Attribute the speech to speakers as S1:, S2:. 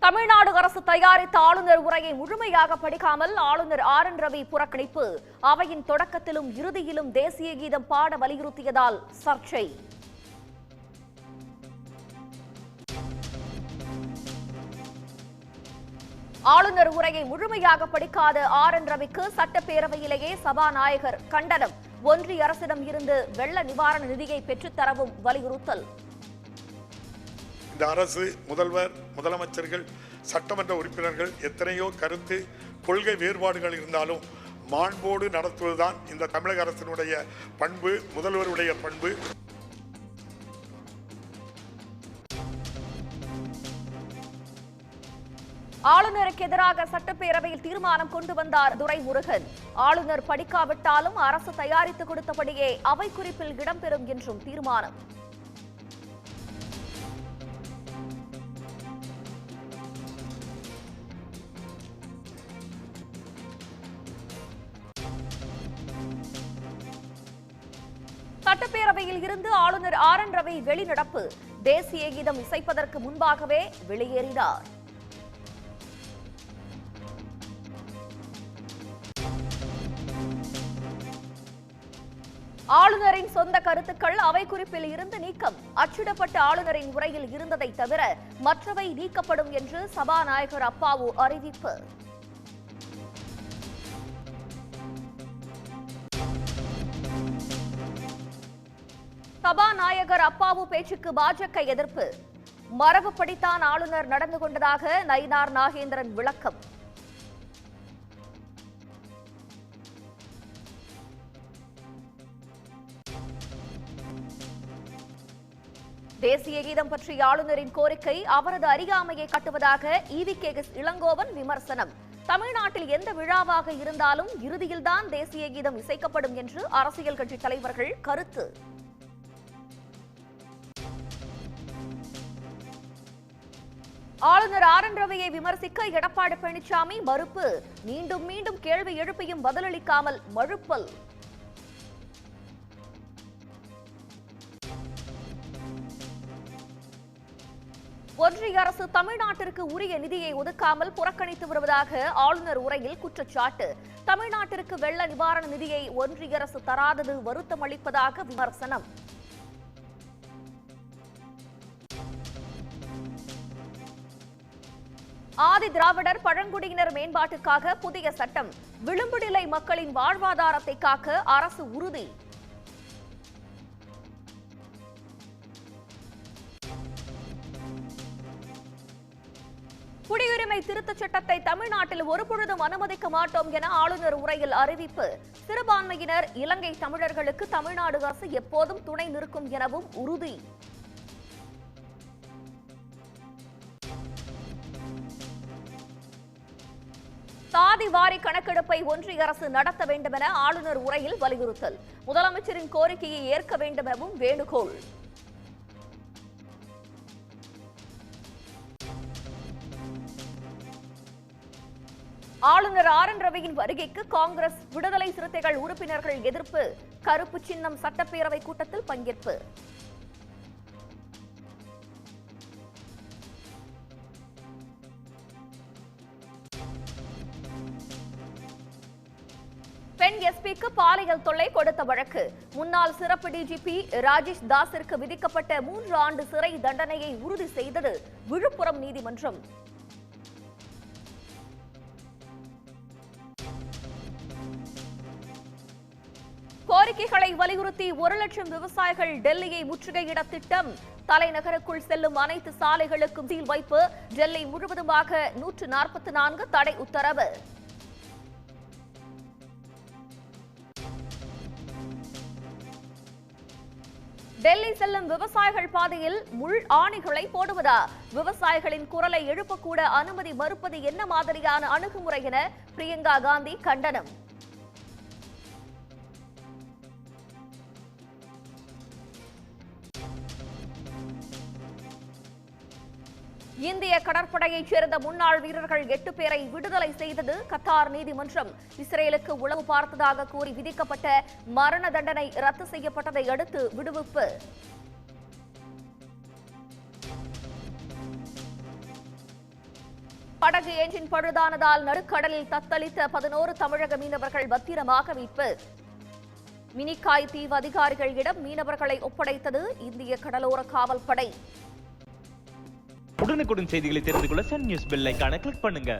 S1: தமிழ்நாடு அரசு தயாரித்த ஆளுநர் உரையை முழுமையாக படிக்காமல் ஆளுநர் ஆர்.என். ரவி புறக்கணிப்பு. அவையின் தொடக்கத்திலும் இறுதியிலும் தேசிய கீதம் பாட வலியுறுத்தியதால் சர்ச்சை. ஆளுநர் உரையை முழுமையாக படிக்காத ஆர்.என். ரவிக்கு சட்டப்பேரவையிலேயே சபாநாயகர் கண்டனம். ஒன்றிய அரசிடம் இருந்து வெள்ள நிவாரண நிதியை பெற்றுத்தரவும் வலியுறுத்தல்.
S2: இந்த அரசு, முதல்வர், முதலமைச்சர்கள், சட்டமன்ற உறுப்பினர்கள் எத்தனையோ கருத்து கொள்கை வேறுபாடுகள் இருந்தாலும் மாண்போடு நடத்துவதுதான் இந்த தமிழக அரசினுடைய பண்பு, முதல்வருடைய பண்பு.
S1: ஆளுநருக்கு எதிராக சட்டப்பேரவையில் தீர்மானம் கொண்டு வந்தார் துரைமுருகன். ஆளுநர் படிக்காவிட்டாலும் அரசு தயாரித்து கொடுத்தபடியே அவை குறிப்பில் இடம்பெறும் என்றும் தீர்மானம். சட்டப்பேரவையில் இருந்து ஆளுநர் ஆர்.என். ரவி வெளிநடப்பு. தேசிய கீதம் இசைப்பதற்கு முன்பாகவே வெளியேறினார். ஆளுநரின் சொந்த கருத்துக்கள் அவை குறிப்பில் இருந்து நீக்கம். அச்சிடப்பட்ட ஆளுநரின் உரையில் இருந்ததை தவிர மற்றவை நீக்கப்படும் என்று சபாநாயகர் அப்பாவு அறிவிப்பு. சபாநாயகர் அப்பாவு பேச்சுக்கு பாஜக எதிர்ப்பு. மரபுப்படித்தான் ஆளுநர் நடந்து கொண்டதாக நயினார் நாகேந்திரன் விளக்கம். தேசிய கீதம் பற்றிய ஆளுநரின் கோரிக்கை அவரது அறியாமையை காட்டுவதாக ஈவி.கே.எஸ். இளங்கோவன் விமர்சனம். தமிழ்நாட்டில் எந்த விழாவாக இருந்தாலும் இறுதியில்தான் தேசிய கீதம் இசைக்கப்படும் என்று அரசியல் கட்சி தலைவர்கள் கருத்து. ஆளுநர் ஆர்.என். ரவியை விமர்சிக்க எடப்பாடி பழனிசாமி மறுப்பு. மீண்டும் மீண்டும் கேள்வி எழுப்பியும் பதிலளிக்காமல் மழுப்பல். ஒன்றிய அரசு தமிழ்நாட்டிற்கு உரிய நிதியை ஒதுக்காமல் புறக்கணித்து வருவதாக ஆளுநர் உரையில் குற்றச்சாட்டு. தமிழ்நாட்டிற்கு வெள்ள நிவாரண நிதியை ஒன்றிய அரசு தராதது வருத்தம் அளிப்பதாக விமர்சனம். ஆதி திராவிடர் பழங்குடியினர் மேம்பாட்டுக்காக புதிய சட்டம். விளிம்பு நிலை மக்களின் வாழ்வாதாரத்தை காக்க அரசு உறுதி. குடியுரிமை திருத்தச் சட்டத்தை தமிழ்நாட்டில் ஒருபொழுதும் அனுமதிக்க மாட்டோம் என ஆளுநர் உரையில் அறிவிப்பு. சிறுபான்மையினர், இலங்கை தமிழர்களுக்கு தமிழ்நாடு அரசு எப்போதும் துணை நிற்கும் எனவும் உறுதி. சாதி வாரி கணக்கெடுப்பை ஒன்றிய அரசு நடத்த வேண்டும் என ஆளுநர் உரையில் வலியுறுத்தல். முதலமைச்சரின் கோரிக்கையை ஏற்க வேண்டும் எனவும் வேண்டுகோள். ஆளுநர் ஆர்.என். ரவியின் வருகைக்கு காங்கிரஸ், விடுதலை சிறுத்தைகள் உறுப்பினர்கள் எதிர்ப்பு. கருப்பு சின்னம் சட்டப்பேரவை கூட்டத்தில் பங்கேற்பு. பெண் எஸ்பிக்கு பாலியல் தொல்லை கொடுத்த வழக்கு. முன்னாள் சிறப்பு டிஜிபி ராஜேஷ் தாஸிற்கு விதிக்கப்பட்ட 3 ஆண்டு சிறை தண்டனையை உறுதி செய்தது விழுப்புரம் நீதிமன்றம். கோரிக்கைகளை வலியுறுத்தி 1 லட்சம் விவசாயிகள் டெல்லியை முற்றுகையிட திட்டம். தலைநகருக்குள் செல்லும் அனைத்து சாலைகளுக்கும் சீல் வைப்பு. டெல்லி முழுவதுமாக 144 தடை உத்தரவு. டெல்லி செல்லும் விவசாயிகள் பாதையில் முள் ஆணிகளை போடுவதா? விவசாயிகளின் குரலை எழுப்பக்கூட அனுமதி மறுப்பது என்ன மாதிரியான அணுகுமுறை என பிரியங்கா காந்தி கண்டனம். இந்திய கடற்படையைச் சேர்ந்த முன்னாள் வீரர்கள் 8 பேரை விடுதலை செய்தது கத்தார் நீதிமன்றம். இஸ்ரேலுக்கு உளவு பார்த்ததாக கூறி விதிக்கப்பட்ட மரண தண்டனை ரத்து செய்யப்பட்டதை அடுத்து விடுவிப்பு. படகு என்ஜின் பழுதானதால் நடுக்கடலில் தத்தளித்த 11 தமிழக மீனவர்கள் பத்திரமாக மீட்பு. மினிக்காய் தீவு அதிகாரிகளிடம் மீனவர்களை ஒப்படைத்தது இந்திய கடலோர காவல்படை.
S3: உடனுக்குடன் செய்திகளை தெரிந்து கொள்ள சன் நியூஸ் பெல் ஐகானை கிளிக் பண்ணுங்க.